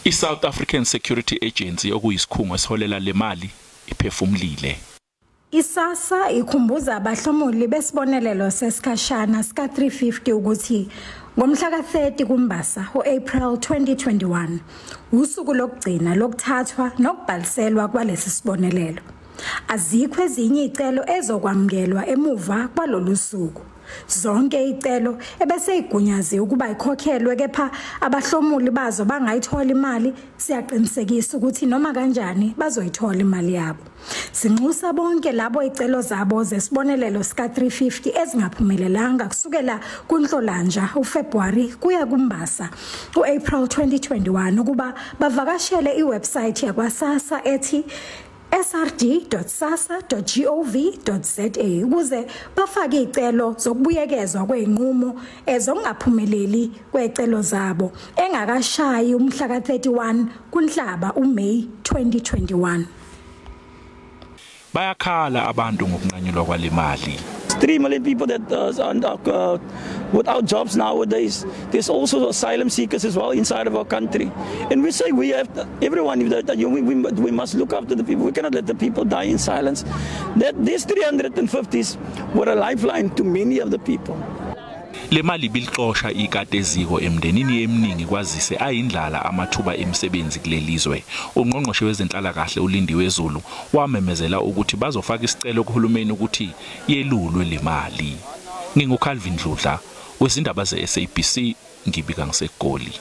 iSouth African Security Agency okuyisikhungo esiholela le mali iphefumlile. ISASSA ikhumbuza abahlomuli besibonelelo sesikhashana sika 350 ukuthi ngomhla ka-30 kuMbasa April 2021 usuku lokugcina lokuthathwa nokubhaliselwa kwalesi sibonelelo. Azikho ezinye izicelo ezokwamukelwa emuva kwalolu suku. Zonke izicelo ebese igunyaziwe ukuba ikhokhelwe kepha abahlomuli bazo bangayithola imali siyaqinisekisa ukuthi noma kanjani bazoyithola imali yabo. Sinxusa bonke labo izicelo zabo zesibonelelo sika 350 ezingaphumelelanga kusukela kuNhlolanja uFebruary kuya kuMbasa uApril 2021 ukuba bavakashele iwebsite yakwaSASSA ethi srd.sassa.gov.za ukuze bafake izicelo zokubuyekezwa kweinqumo ezongaphumeleli kwezicelo zabo engakashayi umhla ka31 kuNhlaba uMay 2021. Bayakhala abantu ngokunqanyulwa kwale mali. 3 million people that are without jobs nowadays. There's also asylum seekers as well inside of our country. And we say we have everyone, we must look after the people. We cannot let the people die in silence. These 350s were a lifeline to many of the people. Le mali bilixosha ikateziko emndenini eminingi kwazise ayindlala amathuba emisebenzi kulelizwe. Ungqongqoshe wezenhlala kahle uLindiwe Zulu wamemezela ukuthi bazofaka isicelo kuhulumeni ukuthi yelulwe le mali. NginguCalvin Dludla wezindaba zeSABC ngibika ngiseGoli.